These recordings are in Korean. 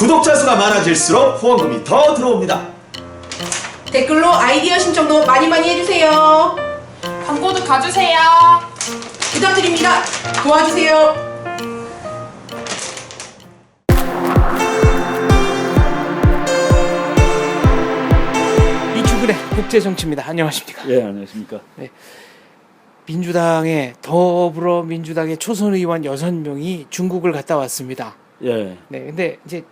구독자 수가 많아질수록 후원금이 더 들어옵니다. 댓글로 아이디어 신청도 많이 해주세요. 광고도 가주세요. 부탁드립니다. 도와주세요. 이주근의 국제정치입니다. 안녕하십니까? 예, 안녕하십니까? 네. 민주당의 더불어민주당의 초선 의원 6명이 중국을 갔다 왔습니다. 예, 네, 근데 이제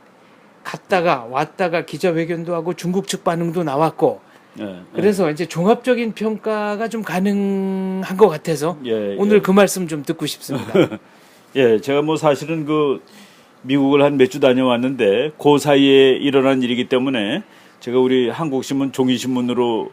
갔다가 왔다가 기자회견도 하고 중국 측 반응도 나왔고, 예, 그래서 이제 종합적인 평가가 좀 가능한 것 같아서 예, 오늘 예. 그 말씀 좀 듣고 싶습니다. 예, 제가 뭐 사실은 그 미국을 한 몇 주 다녀왔는데 그 사이에 일어난 일이기 때문에 제가 우리 한국신문 종이신문으로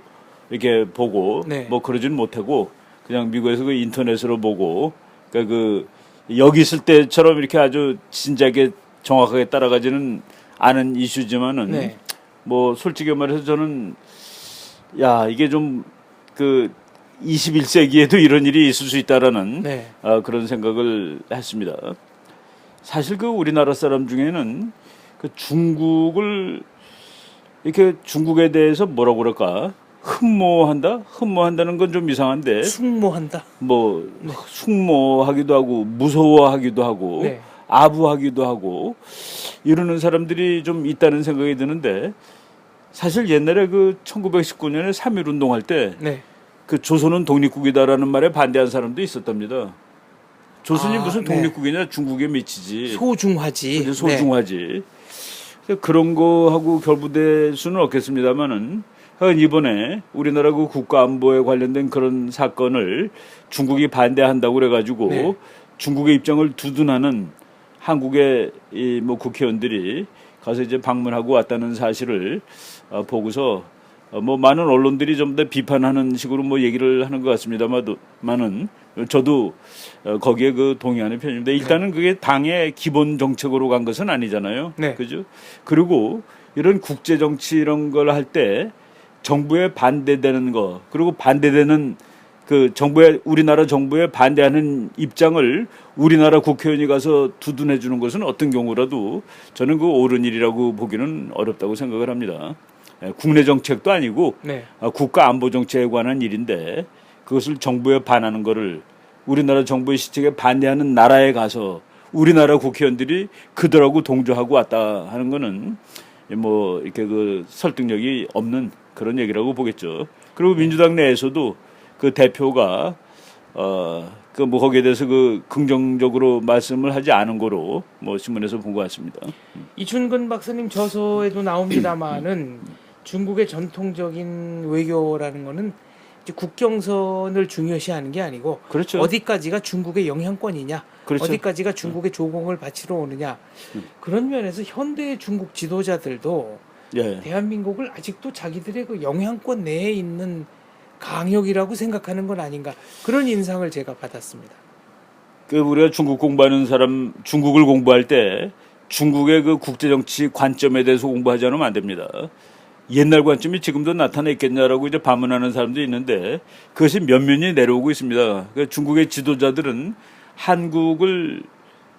이렇게 보고 네. 뭐 그러진 못하고 그냥 미국에서 그 인터넷으로 보고 그러니까 그 여기 있을 때처럼 이렇게 아주 진작에 정확하게 따라가지는 않은 이슈지만은 네. 뭐 솔직히 말해서 저는 야 이게 좀 그 21세기에도 이런 일이 있을 수 있다라는 네. 그런 생각을 했습니다. 사실 그 우리나라 사람 중에는 그 중국을 이렇게 중국에 대해서 뭐라고 그럴까 흠모한다는 건 좀 이상한데 숙모한다. 뭐 숙모하기도 하고 무서워하기도 하고 네. 아부하기도 하고 이러는 사람들이 좀 있다는 생각이 드는데 사실 옛날에 그 1919년에 3.1 운동할 때 네. 그 조선은 독립국이다라는 말에 반대한 사람도 있었답니다. 조선이 아, 무슨 네. 독립국이냐 중국에 미치지. 소중하지. 근데 소중하지. 그런 거하고 결부될 수는 없겠습니다만은 이번에 우리나라 그 국가안보에 관련된 그런 사건을 중국이 반대한다고 그래가지고 네. 중국의 입장을 두둔하는 한국의 이 뭐 국회의원들이 가서 이제 방문하고 왔다는 사실을 보고서 뭐 많은 언론들이 좀 더 비판하는 식으로 뭐 얘기를 하는 것 같습니다만은 저도 거기에 그 동의하는 편입니다. 일단은 그게 당의 기본 정책으로 간 것은 아니잖아요. 네. 그죠? 그리고 이런 국제 정치 이런 걸 할 때 정부에 반대되는 거 그리고 반대되는 그 우리나라 정부에 반대하는 입장을 우리나라 국회의원이 가서 두둔해 주는 것은 어떤 경우라도 저는 그 옳은 일이라고 보기는 어렵다고 생각을 합니다. 국내 정책도 아니고 네. 국가 안보 정책에 관한 일인데 그것을 정부에 반하는 거를 우리나라 정부의 시책에 반대하는 나라에 가서 우리나라 국회의원들이 그들하고 동조하고 왔다 하는 거는 뭐 이렇게 그 설득력이 없는 그런 얘기라고 보겠죠. 그리고 민주당 내에서도 그 대표가 그 뭐 거기에 대해서 그 긍정적으로 말씀을 하지 않은 거로 뭐 신문에서 본 것 같습니다. 이춘근 박사님 저서에도 나옵니다만은 중국의 전통적인 외교라는 거는 이제 국경선을 중요시하는 게 아니고 그렇죠. 어디까지가 중국의 영향권이냐, 그렇죠. 어디까지가 중국의 조공을 바치러 오느냐 그런 면에서 현대 중국 지도자들도 예. 대한민국을 아직도 자기들의 그 영향권 내에 있는 강역이라고 생각하는 건 아닌가 그런 인상을 제가 받았습니다. 그 우리가 중국 공부하는 사람 중국을 공부할 때 중국의 그 국제 정치 관점에 대해서 공부하지 않으면 안 됩니다. 옛날 관점이 지금도 나타나 있겠냐라고 이제 반문하는 사람도 있는데 그것이 면면이 내려오고 있습니다. 그러니까 중국의 지도자들은 한국을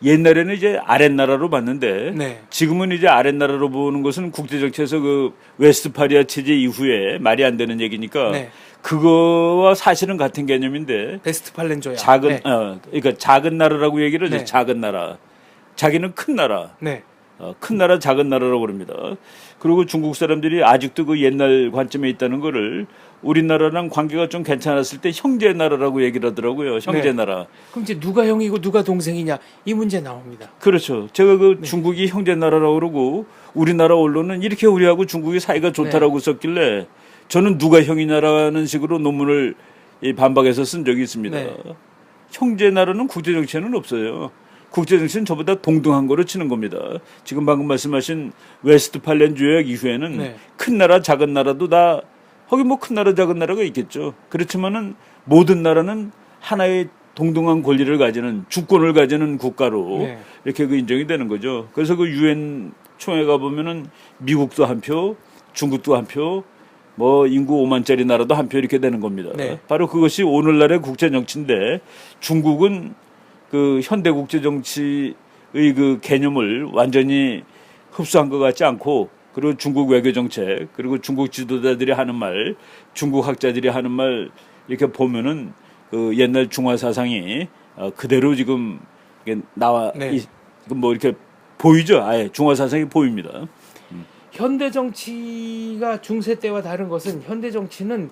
옛날에는 이제 아랫나라로 봤는데 네. 지금은 이제 아랫나라로 보는 것은 국제 정치에서 그 웨스트파리아 체제 이후에 말이 안 되는 얘기니까 네. 그거와 사실은 같은 개념인데 베스트팔렌조야. 작은 네. 그러니까 작은 나라라고 얘기를 하죠. 네. 작은 나라. 자기는 큰 나라. 네. 큰 나라 작은 나라라고 그럽니다. 그리고 중국 사람들이 아직도 그 옛날 관점에 있다는 거를 우리나라랑 관계가 좀 괜찮았을 때 형제 나라라고 얘기를 하더라고요. 형제 네. 나라. 그럼 이제 누가 형이고 누가 동생이냐 이 문제 나옵니다. 그렇죠. 제가 그 중국이 형제 나라라고 그러고 우리나라 언론은 이렇게 우리하고 중국이 사이가 좋다라고 썼길래 저는 누가 형이냐라는 식으로 논문을 반박해서 쓴 적이 있습니다. 네. 형제 나라는 국제 정치에는 없어요. 국제 정치는 저보다 동등한 거로 치는 겁니다. 지금 방금 말씀하신 웨스트팔렌 조약 이후에는 네. 큰 나라 작은 나라도 다 거기 뭐 큰 나라 작은 나라가 있겠죠. 그렇지만은 모든 나라는 하나의 동등한 권리를 가지는 주권을 가지는 국가로 네. 이렇게 그 인정이 되는 거죠. 그래서 그 유엔 총회 가 보면은 미국도 한 표, 중국도 한 표, 뭐 인구 5만짜리 나라도 한 표 이렇게 되는 겁니다. 네. 바로 그것이 오늘날의 국제 정치인데 중국은 그 현대 국제 정치의 그 개념을 완전히 흡수한 것 같지 않고 그리고 중국 외교 정책 그리고 중국 지도자들이 하는 말, 중국 학자들이 하는 말 이렇게 보면은 그 옛날 중화 사상이 그대로 지금 이게 나와 네. 뭐 이렇게 보이죠. 아예 중화 사상이 보입니다. 현대 정치가 중세 때와 다른 것은 현대 정치는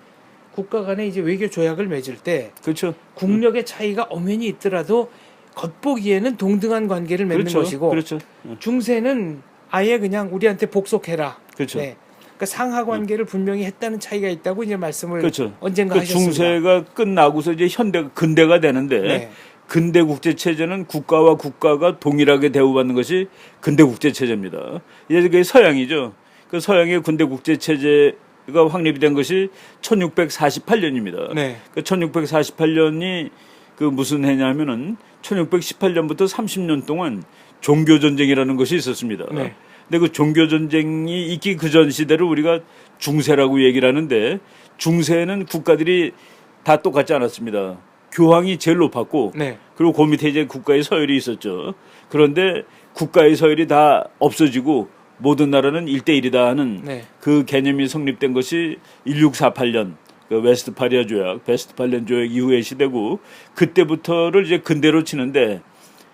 국가 간에 이제 외교 조약을 맺을 때 그렇죠. 국력의 차이가 엄연히 있더라도 겉보기에는 동등한 관계를 맺는 그렇죠. 것이고 그렇죠. 중세는 아예 그냥 우리한테 복속해라. 그렇죠. 네. 그러니까 상하 관계를 분명히 했다는 차이가 있다고 이제 말씀을 그렇죠. 언젠가 그 하셨습니다. 중세가 끝나고서 이제 근대가 되는데 네. 근대 근대 국제 체제는 국가와 국가가 동일하게 대우받는 것이 근대 국제 체제입니다. 이제 그게 서양이죠. 그 서양의 근대 국제 체제가 확립이 된 것이 1648년입니다. 네. 그 1648년이 그 무슨 해냐면은 1618년부터 30년 동안 종교 전쟁이라는 것이 있었습니다. 네. 근데 그 종교 전쟁이 있기 그 전 시대를 우리가 중세라고 얘기를 하는데 중세는 국가들이 다 똑같지 않았습니다. 교황이 제일 높았고 네. 그리고 그 밑에 이제 국가의 서열이 있었죠. 그런데 국가의 서열이 다 없어지고 모든 나라는 1대1이다 하는 네. 그 개념이 성립된 것이 1648년 그 웨스트파리아 조약, 베스트팔렌 조약 이후의 시대고 그때부터를 이제 근대로 치는데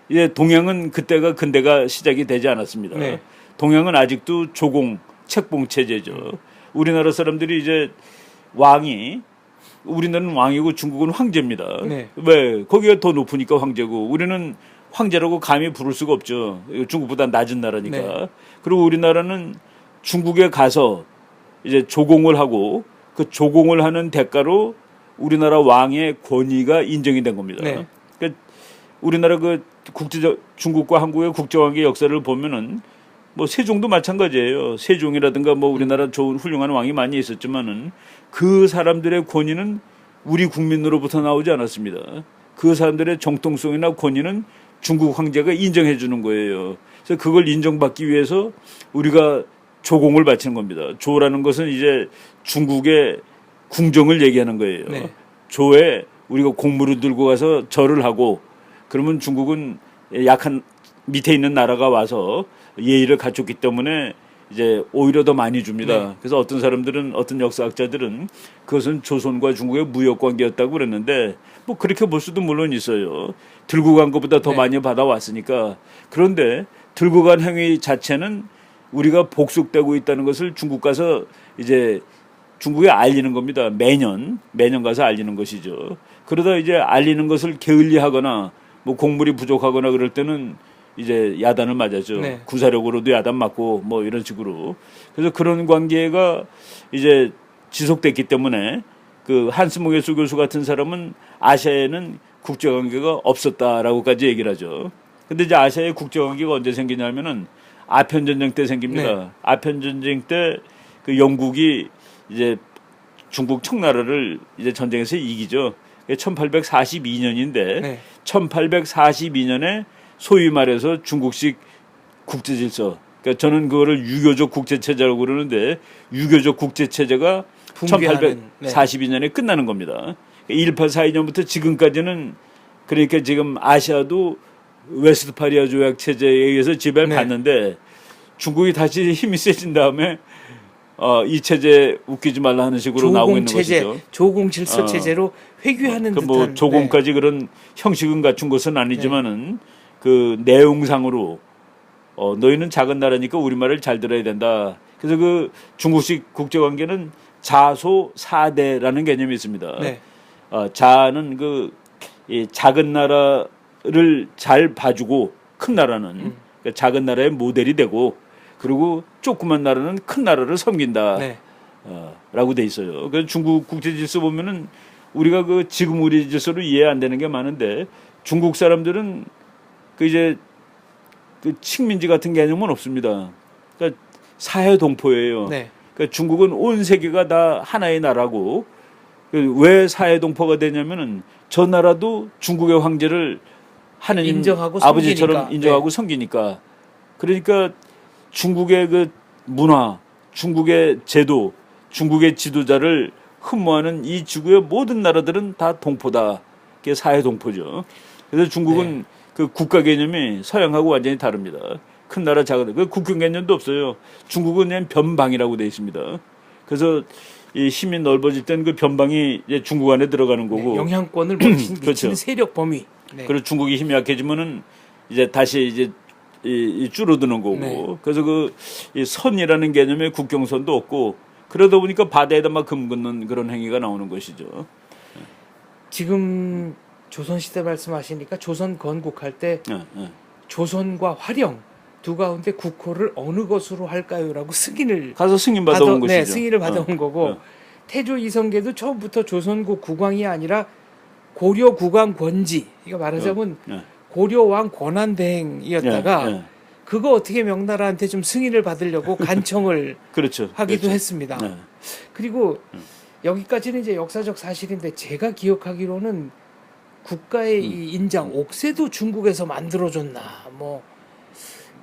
이제 동양은 그때가 근대가 시작이 되지 않았습니다. 네. 동양은 아직도 조공, 책봉 체제죠. 우리나라 사람들이 이제 왕이 우리나라는 왕이고 중국은 황제입니다. 네. 왜? 거기가 더 높으니까 황제고 우리는 황제라고 감히 부를 수가 없죠. 중국보다 낮은 나라니까. 네. 그리고 우리나라는 중국에 가서 이제 조공을 하고 그 조공을 하는 대가로 우리나라 왕의 권위가 인정이 된 겁니다. 네. 그러니까 우리나라 그 중국과 한국의 국제관계 역사를 보면은 뭐 세종도 마찬가지예요. 세종이라든가 뭐 우리나라 좋은 훌륭한 왕이 많이 있었지만은 그 사람들의 권위는 우리 국민으로부터 나오지 않았습니다. 그 사람들의 정통성이나 권위는 중국 황제가 인정해 주는 거예요. 그래서 그걸 인정받기 위해서 우리가 조공을 바치는 겁니다. 조라는 것은 이제 중국의 궁정을 얘기하는 거예요. 네. 조에 우리가 공물을 들고 가서 절을 하고 그러면 중국은 약한 밑에 있는 나라가 와서 예의를 갖췄기 때문에 이제 오히려 더 많이 줍니다. 네. 그래서 어떤 사람들은 어떤 역사학자들은 그것은 조선과 중국의 무역 관계였다고 그랬는데 뭐 그렇게 볼 수도 물론 있어요. 들고 간 것보다 더 네. 많이 받아왔으니까. 그런데 들고 간 행위 자체는 우리가 복속되고 있다는 것을 중국 가서 이제 중국에 알리는 겁니다. 매년 가서 알리는 것이죠. 그러다 이제 알리는 것을 게을리하거나 뭐 곡물이 부족하거나 그럴 때는 이제 야단을 맞았죠. 네. 구사력으로도 야단 맞고 뭐 이런 식으로. 그래서 그런 관계가 이제 지속됐기 때문에 그 한스몽예수 교수 같은 사람은 아시아에는 국제관계가 없었다라고까지 얘기를 하죠. 근데 이제 아시아의 국제관계가 언제 생기냐면은 아편전쟁 때 생깁니다. 네. 아편전쟁 때 그 영국이 이제 중국 청나라를 이제 전쟁에서 이기죠. 1842년인데 네. 1842년에 소위 말해서 중국식 국제질서. 그러니까 저는 그거를 유교적 국제체제라고 그러는데 유교적 국제체제가 붕괴하는, 1842년에 끝나는 겁니다. 1842년부터 지금까지는 그러니까 지금 아시아도 웨스트파리아 조약 체제에 의해서 지배를 네. 받는데 중국이 다시 힘이 세진 다음에 이 체제 웃기지 말라 하는 식으로 나오고 있는 조공체제, 것이죠. 조공질서 체제로 회귀하는 그 듯한. 뭐 조공까지 그런 형식은 갖춘 것은 아니지만은 그 내용상으로 너희는 작은 나라니까 우리 말을 잘 들어야 된다. 그래서 그 중국식 국제관계는 자소 사대라는 개념이 있습니다. 네. 자는 이 작은 나라를 잘 봐주고 큰 나라는 그러니까 작은 나라의 모델이 되고 그리고 조그만 나라는 큰 나라를 섬긴다. 네. 라고 돼 있어요. 그래서 중국 국제 질서 보면은 우리가 그 지금 우리 질서로 이해 안 되는 게 많은데 중국 사람들은 그 이제 그 식민지 같은 개념은 없습니다. 그러니까 사회 동포예요. 네. 그러니까 중국은 온 세계가 다 하나의 나라고 왜 사회 동포가 되냐면은 저 나라도 중국의 황제를 하느님 인정하고 아버지처럼 섬기니까. 인정하고 네. 섬기니까 그러니까 중국의 그 문화, 중국의 제도, 중국의 지도자를 흠모하는 이 지구의 모든 나라들은 다 동포다. 그게 사회 동포죠. 그래서 중국은 네. 그 국가 개념이 서양하고 완전히 다릅니다. 큰 나라 작은 그 국경 개념도 없어요. 중국은 그냥 변방이라고 돼 있습니다. 그래서 이 힘이 넓어질 때는 그 변방이 이제 중국 안에 들어가는 거고. 네, 영향권을 미치는 그렇죠. 세력 범위. 네. 그리고 중국이 힘이 약해지면은 이제 다시 이제 이 줄어드는 거고. 네. 그래서 이 선이라는 개념의 국경선도 없고 그러다 보니까 바다에다 막 금 긋는 그런 행위가 나오는 것이죠. 지금 조선시대 말씀하시니까 조선 건국할 때 예, 예. 조선과 화령 두 가운데 국호를 어느 것으로 할까요라고 승인을 가서 승인 받아온 것이죠. 네, 승인을 받아온 거고 어. 태조 이성계도 처음부터 조선국 국왕이 아니라 고려 국왕 권지. 이거 말하자면 예. 고려 왕 권한 대행이었다가 예, 예. 그거 어떻게 명나라한테 좀 승인을 받으려고 간청을 그렇죠. 하기도 그렇죠. 했습니다. 네. 그리고 여기까지는 이제 역사적 사실인데 제가 기억하기로는 국가의 이 인장 옥새도 중국에서 만들어줬나 뭐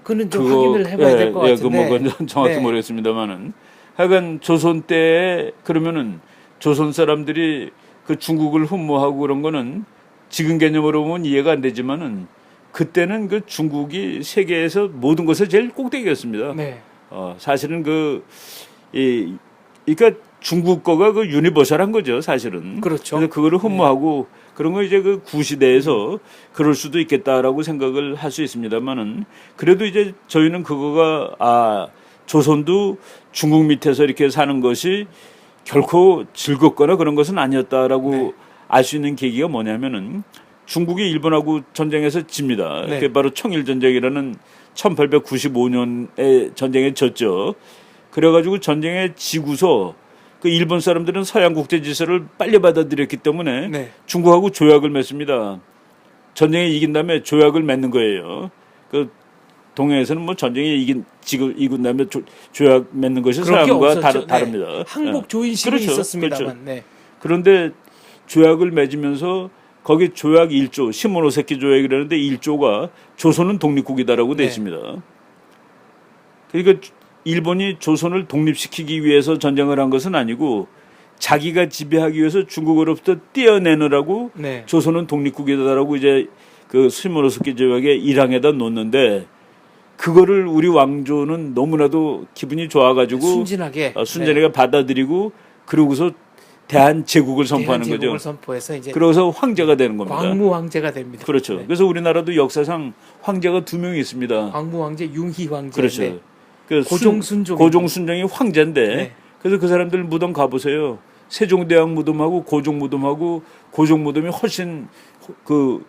그는 좀 확인을 해봐야 될 것 같은데. 그건 정확히 네. 모르겠습니다만은 하여간 조선 때 그러면은 조선 사람들이 그 중국을 흠모하고 그런 거는 지금 개념으로 보면 이해가 안 되지만은 그때는 그 중국이 세계에서 모든 것에 제일 꼭대기였습니다. 네. 사실은 그러니까 중국 거가 그 유니버설한 거죠, 사실은. 그렇죠. 그래서 그거를 흠모하고 그런 거 이제 그 구시대에서 그럴 수도 있겠다라고 생각을 할 수 있습니다만은 그래도 이제 저희는 그거가 조선도 중국 밑에서 이렇게 사는 것이 결코 즐겁거나 그런 것은 아니었다라고 네. 알 수 있는 계기가 뭐냐면은 중국이 일본하고 전쟁에서 집니다. 네. 그게 바로 청일전쟁이라는 1895년에 전쟁에 졌죠. 그래가지고 전쟁에 지고서 그 일본 사람들은 서양 국제 질서를 빨리 받아들였기 때문에 네. 중국하고 조약을 맺습니다. 전쟁에 이긴 다음에 조약을 맺는 거예요. 그 동해에서는 뭐 전쟁에 이긴 다음에 조약 맺는 것이 그런 게 서양과 없었죠. 다릅니다. 네. 항복 조인식은 그렇죠. 있었습니다만. 그렇죠. 네. 그런데 조약을 맺으면서 거기 조약 1조, 시모노세키 조약이라는데 1조가 조선은 독립국이다라고 되어 네. 있습니다. 그러니까 일본이 조선을 독립시키기 위해서 전쟁을 한 것은 아니고 자기가 지배하기 위해서 중국으로부터 떼어내느라고 네. 조선은 독립국이다라고 이제 그 시모노세키 조약의 1항에다 놓는데 그거를 우리 왕조는 너무나도 기분이 좋아가지고 순진하게 순진하게 받아들이고 그러고서 대한제국을 선포하는 대한제국을 거죠. 선포해서 이제 그래서 황제가 되는 겁니다. 광무 황제가 됩니다. 그렇죠. 네. 그래서 우리나라도 역사상 황제가 2명이 있습니다. 광무 황제, 융희 황제. 그렇죠. 네. 그 고종순종. 고종순종이 황제인데 네. 그래서 그 사람들 무덤 가보세요. 세종대왕 무덤하고 고종 무덤하고 고종 무덤이 훨씬 그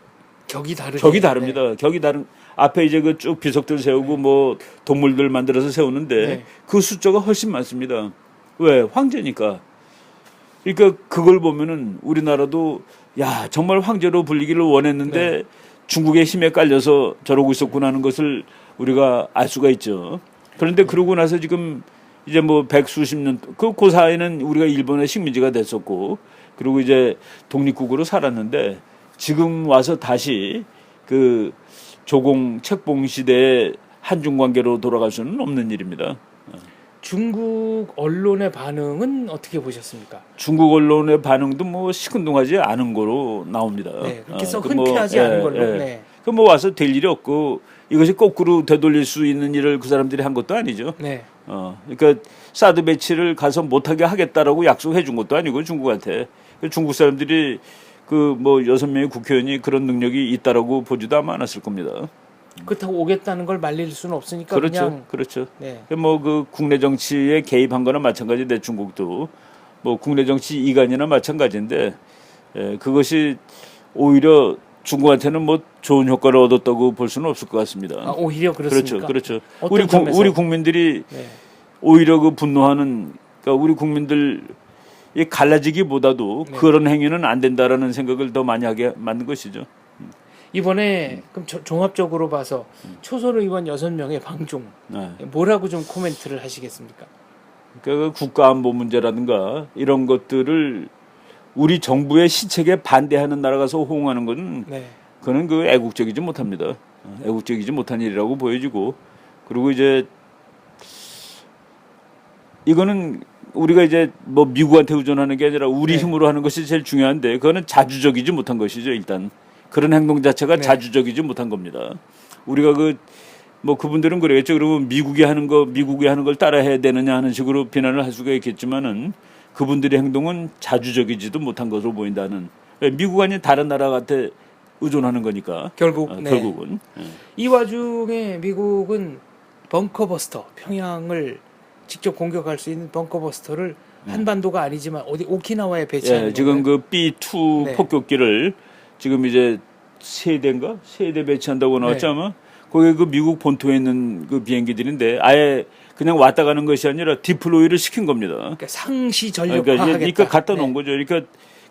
격이 다르죠. 격이 다릅니다. 격이 다른 앞에 이제 그 쭉 비석들 세우고 뭐 동물들 만들어서 세우는데 네. 그 숫자가 훨씬 많습니다. 왜? 황제니까. 그러니까 그걸 보면은 우리나라도 야 정말 황제로 불리기를 원했는데 네. 중국의 힘에 깔려서 저러고 있었구나 하는 것을 우리가 알 수가 있죠. 그런데 그러고 나서 지금 이제 뭐 백수십 년 그 사이에는 우리가 일본의 식민지가 됐었고 그리고 이제 독립국으로 살았는데 지금 와서 다시 그 조공 책봉 시대의 한중 관계로 돌아갈 수는 없는 일입니다. 중국 언론의 반응은 어떻게 보셨습니까? 중국 언론의 반응도 뭐 시큰둥하지 않은 거로 나옵니다. 네, 그렇게 썩 그 뭐, 흔쾌하지 않은 걸로. 네. 그 뭐 와서 될 일이 없고 이것이 거꾸로 되돌릴 수 있는 일을 그 사람들이 한 것도 아니죠. 네. 그러니까 사드 배치를 가서 못하게 하겠다라고 약속해 준 것도 아니고 중국한테 중국 사람들이 그 뭐 6명의 국회의원이 그런 능력이 있다라고 보지도 아마 않았을 겁니다. 그렇다고 오겠다는 걸 말릴 수는 없으니까 그렇죠, 그냥 그렇죠. 네. 뭐 그 국내 정치에 개입한 거나 마찬가지인데 중국도 뭐 국내 정치 이간이나 마찬가지인데 그것이 오히려 중국한테는 뭐 좋은 효과를 얻었다고 볼 수는 없을 것 같습니다. 오히려 그렇습니까? 그렇죠. 어떤 점에서? 우리 국민들이 네. 오히려 그 분노하는 그러니까 우리 국민들이 갈라지기보다도 네. 그런 행위는 안 된다라는 생각을 더 많이 하게 만든 것이죠. 이번에 그럼 종합적으로 봐서 초선 의원 6명의 방중 네. 뭐라고 좀 코멘트를 하시겠습니까? 그러니까 그 국가안보 문제라든가 이런 것들을 우리 정부의 시책에 반대하는 나라 가서 호응하는 것은 네. 그는 그 애국적이지 못합니다. 애국적이지 못한 일이라고 보여지고 그리고 이제 이거는 우리가 이제 뭐 미국한테 의존하는 게 아니라 우리 네. 힘으로 하는 것이 제일 중요한데 그거는 자주적이지 못한 것이죠. 일단 그런 행동 자체가 네. 자주적이지 못한 겁니다. 우리가 그 뭐 그분들은 그러겠죠. 그러면 미국이 하는 걸 따라해야 되느냐 하는 식으로 비난을 할 수가 있겠지만은 그분들의 행동은 자주적이지도 못한 것으로 보인다는. 미국 아닌 다른 나라한테 의존하는 거니까. 결국 네. 결국은. 이 와중에 미국은 벙커버스터, 평양을 직접 공격할 수 있는 벙커버스터를 한반도가 아니지만 어디 오키나와에 배치하는 지금 그 B2 네. 폭격기를 지금 이제 세 대 배치한다고 나왔죠 네. 아마. 거기 그 미국 본토에 있는 그 비행기들인데 아예 그냥 왔다 가는 것이 아니라 디플로이를 시킨 겁니다. 그러니까 상시 전력화하겠다. 그러니까 갖다 놓은 거죠. 그러니까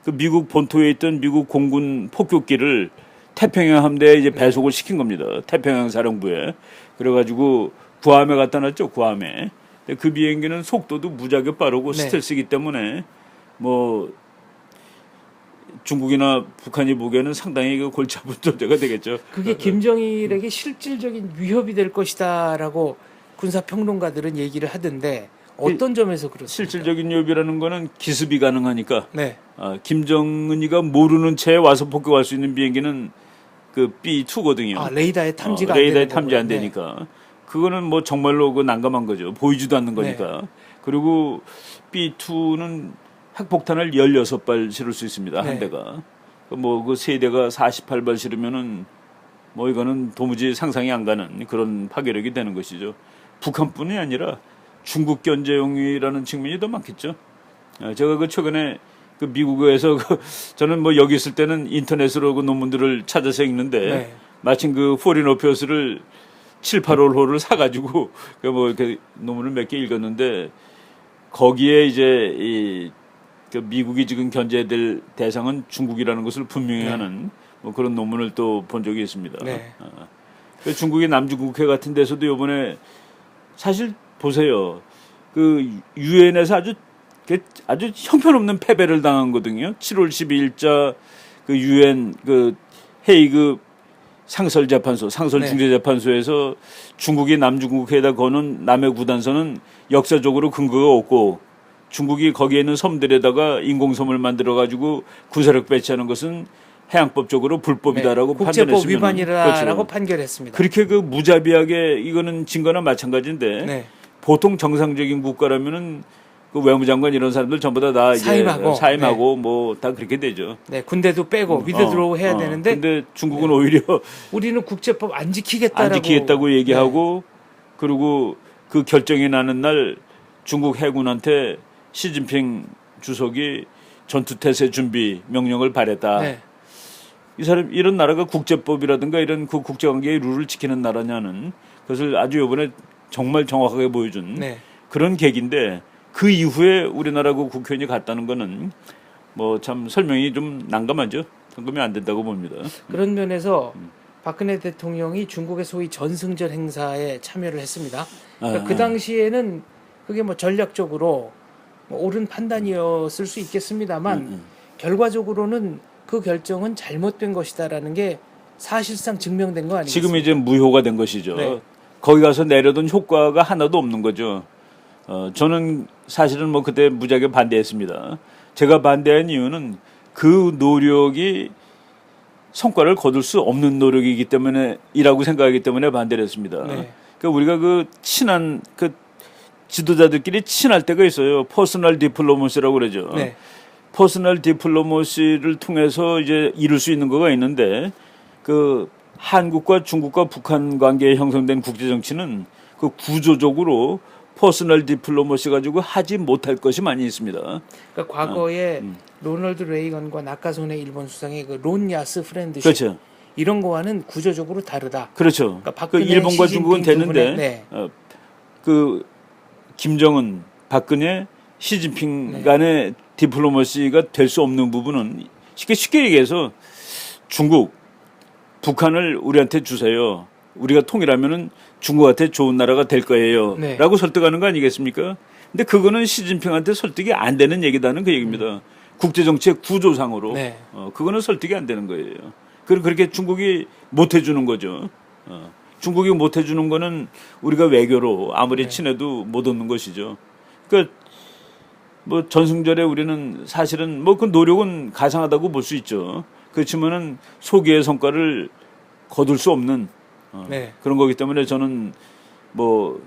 그 미국 본토에 있던 미국 공군 폭격기를 태평양 함대에 이제 배속을 시킨 겁니다. 태평양 사령부에. 그래가지고 구암에 갖다 놨죠. 구암에. 근데 그 비행기는 속도도 무지하게 빠르고 네. 스텔스이기 때문에 뭐 중국이나 북한이 보기에는 상당히 그 골치 아픈 존재가 되겠죠. 그게 김정일에게 실질적인 위협이 될 것이다라고 군사 평론가들은 얘기를 하던데 어떤 점에서 그렇습니까? 실질적인 위협이라는 거는 기습이 가능하니까 네. 김정은이가 모르는 채 와서 폭격할 수 있는 비행기는 그 B2거든요. 아, 레이더에 탐지가 안 레이더에 되는 탐지 안 거군요. 되니까. 그거는 뭐 정말로 그 난감한 거죠. 보이지도 않는 거니까. 네. 그리고 B2는 핵폭탄을 16발 실을 수 있습니다. 한 네. 대가. 뭐 그 세 대가 48발 실으면은 뭐 이거는 도무지 상상이 안 가는 그런 파괴력이 되는 것이죠. 북한뿐이 아니라 중국 견제용이라는 측면이 더 많겠죠. 제가 그 최근에 그 미국에서 저는 뭐 여기 있을 때는 인터넷으로 그 논문들을 찾아서 읽는데 네. 마침 그 포린 어페어스를 7, 8월호를 사가지고 뭐 이렇게 논문을 몇 개 읽었는데 거기에 이제 그 미국이 지금 견제될 대상은 중국이라는 것을 분명히 네. 하는 뭐 그런 논문을 또 본 적이 있습니다. 네. 그 중국의 남중국해 같은 데서도 이번에 사실 보세요. 그 유엔에서 아주 형편없는 패배를 당한 거거든요. 7월 12일자 그 유엔 그 헤이그 상설재판소, 상설중재재판소에서 중국이 남중국해에다 거는 남해 구단선은 역사적으로 근거가 없고 중국이 거기에 있는 섬들에다가 인공섬을 만들어가지고 군사력 배치하는 것은 해양법적으로 불법이다라고 네. 국제법 판단했으면 위반이라고 그렇죠. 판결했습니다. 그렇게 그 무자비하게 이거는 증거나 마찬가지인데 네. 보통 정상적인 국가라면은 그 외무장관 이런 사람들 전부 다 이제 사임하고 뭐 다 그렇게 되죠. 네, 군대도 빼고 위드드로우 해야 되는데 근데 중국은 오히려 우리는 국제법 안 안 지키겠다라고 지키겠다고 얘기하고 그리고 그 결정이 나는 날 중국 해군한테 시진핑 주석이 전투태세 준비 명령을 발했다. 네. 이 사람 이런 나라가 국제법이라든가 이런 그 국제관계의 룰을 지키는 나라냐는 그것을 아주 이번에 정말 정확하게 보여준 네. 그런 계기인데 그 이후에 우리나라 그 국회의원이 갔다는 거는 뭐 참 설명이 좀 난감하죠. 성금이 안 된다고 봅니다. 그런 면에서 박근혜 대통령이 중국의 소위 전승절 행사에 참여를 했습니다. 그러니까 그 당시에는 그게 뭐 전략적으로 뭐 옳은 판단이었을 수 있겠습니다만 결과적으로는 그 결정은 잘못된 것이다라는 게 사실상 증명된 거 아니겠습니까? 지금 이제 무효가 된 것이죠. 네. 거기 가서 내려둔 효과가 하나도 없는 거죠. 저는 사실은 뭐 그때 무지하게 반대했습니다. 제가 반대한 이유는 그 노력이 성과를 거둘 수 없는 노력이기 때문에이라고 생각하기 때문에 반대를 했습니다. 네. 그러니까 우리가 그 친한 그 지도자들끼리 친할 때가 있어요. 퍼스널 디플로머시라고 그러죠. 네. 퍼스널 디플로머시를 통해서 이제 이룰 수 있는 거가 있는데 그 한국과 중국과 북한 관계에 형성된 국제 정치는 그 구조적으로 퍼스널 디플로머시 가지고 하지 못할 것이 많이 있습니다. 그러니까 과거에 로널드 레이건과 나카소네 일본 수상의 그 론야스 프렌드십 그렇죠. 이런 거와는 구조적으로 다르다. 그렇죠. 그러니까 그 박근혜, 일본과 시진핑 중국은 두 되는데 분의, 네. 그 김정은, 박근혜, 시진핑 간의 디플로머시가 될 수 없는 부분은 쉽게 얘기해서 중국, 북한을 우리한테 주세요. 우리가 통일하면은 중국한테 좋은 나라가 될 거예요. 네. 라고 설득하는 거 아니겠습니까? 근데 그거는 시진핑한테 설득이 안 되는 얘기다는 그 얘기입니다. 국제정치의 구조상으로. 네. 그거는 설득이 안 되는 거예요. 그렇게 중국이 못 해주는 거죠. 중국이 못 해주는 거는 우리가 외교로 아무리 친해도 못 얻는 것이죠. 그러니까 뭐 전승절에 우리는 사실은 뭐 그 노력은 가상하다고 볼 수 있죠. 그렇지만은 소기의 성과를 거둘 수 없는 네. 그런 거기 때문에 저는 뭐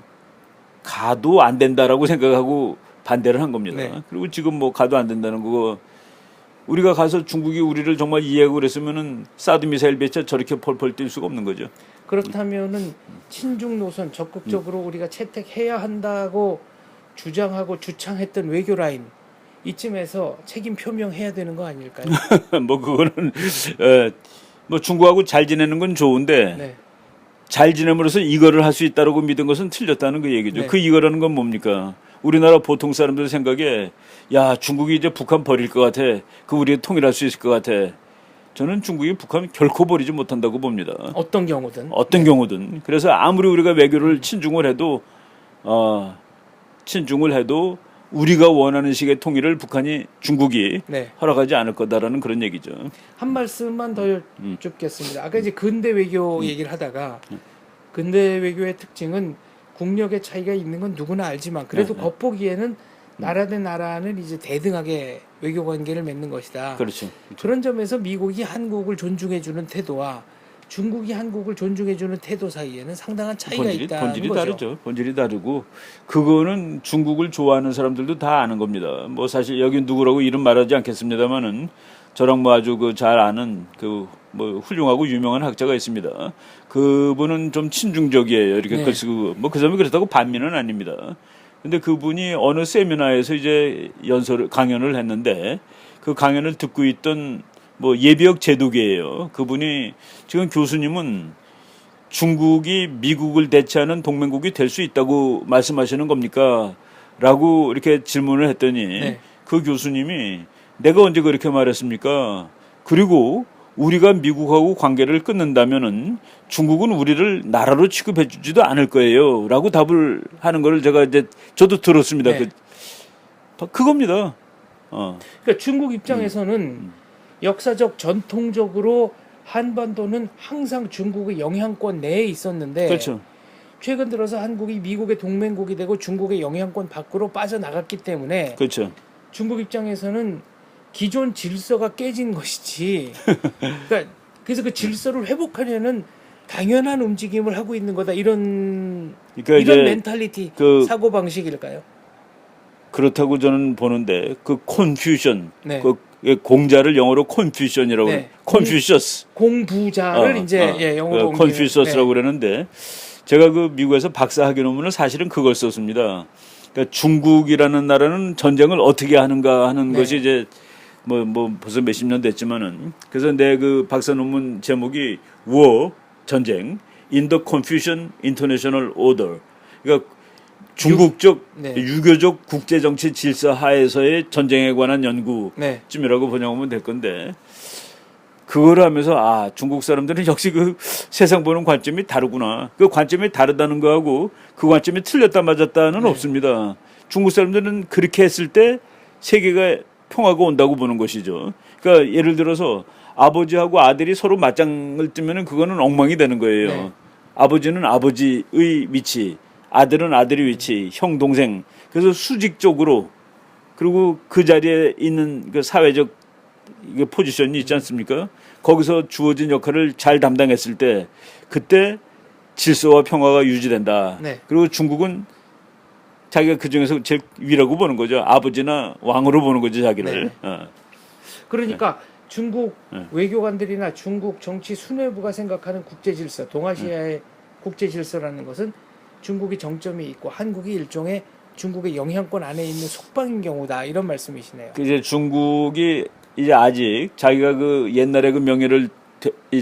가도 안 된다라고 생각하고 반대를 한 겁니다. 네. 그리고 지금 뭐 가도 안 된다는 거 우리가 가서 중국이 우리를 정말 이해하고 그랬으면은 사드 미사일 배치 저렇게 펄펄 뛸 수가 없는 거죠. 그렇다면은 친중 노선 적극적으로 우리가 채택해야 한다고 주장하고 주창했던 외교 라인 이쯤에서 책임 표명해야 되는 거 아닐까요? 뭐 그거는 뭐 중국하고 잘 지내는 건 좋은데 네. 잘 지냄으로써 이거를 할 수 있다라고 믿은 것은 틀렸다는 그 얘기죠. 네. 그 이거라는 건 뭡니까? 우리나라 보통 사람들 생각에 야 중국이 이제 북한 버릴 것 같아. 그 우리 통일할 수 있을 것 같아. 저는 중국이 북한 결코 버리지 못한다고 봅니다. 어떤 경우든. 어떤 경우든. 그래서 아무리 우리가 외교를 친중을 해도 우리가 원하는 식의 통일을 북한이 중국이 네. 허락하지 않을 거다라는 그런 얘기죠. 한 말씀만 더 여쭙겠습니다. 아까 이제 근대 외교 얘기를 하다가 근대 외교의 특징은 국력의 차이가 있는 건 누구나 알지만 그래도 네. 겉보기에는 나라 대 나라는 이제 대등하게 외교 관계를 맺는 것이다. 그렇죠. 그런 점에서 미국이 한국을 존중해주는 태도와 중국이 한국을 존중해주는 태도 사이에는 상당한 차이가 있다는 본질이 거죠. 다르죠. 본질이 다르고 그거는 중국을 좋아하는 사람들도 다 아는 겁니다. 뭐 사실 여기 누구라고 이름 말하지 않겠습니다만은 저랑 뭐 아주 그 잘 아는 그 뭐 훌륭하고 유명한 학자가 있습니다. 그분은 좀 친중적이에요. 이렇게 네. 뭐 그 사람이 그렇다고 반민은 아닙니다. 근데 그분이 어느 세미나에서 이제 강연을 했는데 그 강연을 듣고 있던 뭐 예비역 제독이에요. 그분이 지금 교수님은 중국이 미국을 대체하는 동맹국이 될 수 있다고 말씀하시는 겁니까? 라고 이렇게 질문을 했더니 네. 그 교수님이 내가 언제 그렇게 말했습니까? 그리고 우리가 미국하고 관계를 끊는다면은 중국은 우리를 나라로 취급해 주지도 않을 거예요. 라고 답을 하는 걸 제가 이제 저도 들었습니다. 네. 그겁니다. 그러니까 중국 입장에서는 역사적 전통적으로 한반도는 항상 중국의 영향권 내에 있었는데 그렇죠. 최근 들어서 한국이 미국의 동맹국이 되고 중국의 영향권 밖으로 빠져나갔기 때문에 그렇죠. 중국 입장에서는 기존 질서가 깨진 것이지. 그러니까 그래서 그 질서를 회복하려는 당연한 움직임을 하고 있는 거다. 이런 그러니까 이제 이런 멘탈리티, 그 사고 방식일까요? 그렇다고 저는 보는데 그 콘퓨션, 네. 그 공자를 영어로 콘퓨션이라고 네. 그래요. 콘퓨셔스. 공부자를 이제 예, 영어로 옮기는. 콘퓨셔스라고 그러는데 제가 그 미국에서 박사 학위 논문을 사실은 그걸 썼습니다. 그러니까 중국이라는 나라는 전쟁을 어떻게 하는가 하는 네. 것이 이제 뭐 벌써 몇십 년 됐지만은 그래서 내 그 박사 논문 제목이 War 전쟁 in the Confucian International Order. 그러니까 중국적 네. 유교적 국제 정치 질서 하에서의 전쟁에 관한 연구쯤이라고 네. 번역하면 될 건데 그걸 하면서 중국 사람들은 역시 그 세상 보는 관점이 다르구나. 그 관점이 다르다는 거하고 그 관점이 틀렸다 맞았다는 네. 없습니다. 중국 사람들은 그렇게 했을 때 세계가 평화가 온다고 보는 것이죠. 그러니까 예를 들어서 아버지하고 아들이 서로 맞짱을 뜨면은 그거는 엉망이 되는 거예요. 네. 아버지는 아버지의 위치, 아들은 아들의 위치, 형 동생. 그래서 수직적으로 그리고 그 자리에 있는 그 사회적 이게 포지션이 있지 않습니까? 거기서 주어진 역할을 잘 담당했을 때 그때 질서와 평화가 유지된다. 네. 그리고 중국은 자기가 그 중에서 제일 위라고 보는 거죠. 아버지나 왕으로 보는 거죠, 자기를. 네. 그러니까 중국 외교관들이나 중국 정치 수뇌부가 생각하는 국제 질서, 동아시아의 국제 질서라는 것은 중국이 정점이 있고 한국이 일종의 중국의 영향권 안에 있는 속방인 경우다. 이런 말씀이시네요. 이제 중국이 이제 아직 자기가 그 옛날의 그 명예를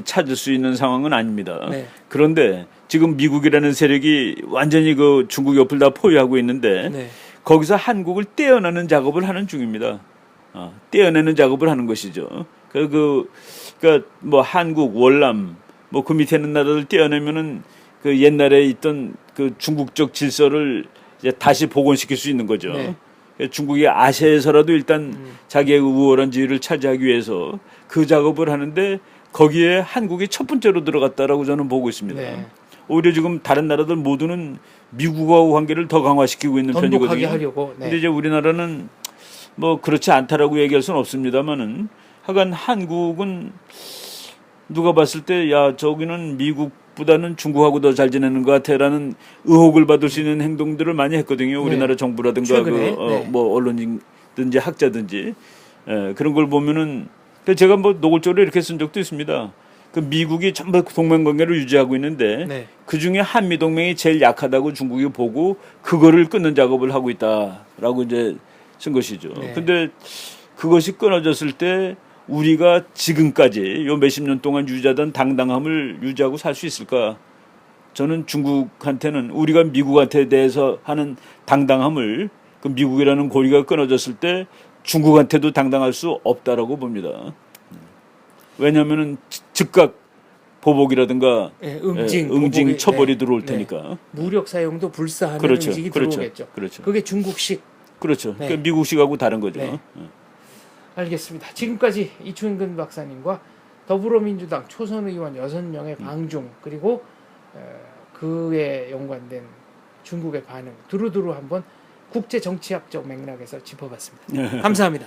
찾을 수 있는 상황은 아닙니다. 네. 그런데 지금 미국이라는 세력이 완전히 그 중국 옆을 다 포위하고 있는데 네. 거기서 한국을 떼어내는 작업을 하는 중입니다. 떼어내는 작업을 하는 것이죠. 그러니까 뭐 한국, 월남, 뭐 그 밑에 있는 나라들 떼어내면은 그 옛날에 있던 그 중국적 질서를 이제 다시 복원시킬 수 있는 거죠. 네. 중국이 아시아에서라도 일단 자기의 우월한 지위를 차지하기 위해서 그 작업을 하는데 거기에 한국이 첫 번째로 들어갔다라고 저는 보고 있습니다. 네. 오히려 지금 다른 나라들 모두는 미국하고 관계를 더 강화시키고 있는 던복하게 편이거든요. 하려고. 네. 근데 이제 우리나라는 뭐 그렇지 않다라고 얘기할 수는 없습니다만은 하여간 한국은 누가 봤을 때 야 저기는 미국보다는 중국하고 더 잘 지내는 것 같아라는 의혹을 받을 수 있는 행동들을 많이 했거든요. 우리나라 정부라든가 최근에, 뭐 언론이든지 학자든지 그런 걸 보면은 제가 뭐 노골적으로 이렇게 쓴 적도 있습니다. 그 미국이 전부 동맹관계를 유지하고 있는데 그 중에 한미 동맹이 제일 약하다고 중국이 보고 그거를 끊는 작업을 하고 있다라고 이제 쓴 것이죠. 근데 그것이 끊어졌을 때 우리가 지금까지 요 몇십 년 동안 유지하던 당당함을 유지하고 살 수 있을까? 저는 중국한테는 우리가 미국한테 대해서 하는 당당함을 그 미국이라는 고리가 끊어졌을 때 중국한테도 당당할 수 없다라고 봅니다. 왜냐하면은 즉각 보복이라든가 응징 처벌이 들어올 테니까 무력 사용도 불사하는 음식이 들어오겠죠. 그렇죠. 그게 중국식. 그렇죠. 그러니까 미국식하고 다른 거죠. 알겠습니다. 지금까지 이춘근 박사님과 더불어민주당 초선 의원 6명의 방중 그리고 그에 연관된 중국의 반응 두루두루 한번 국제 정치학적 맥락에서 짚어봤습니다. 감사합니다.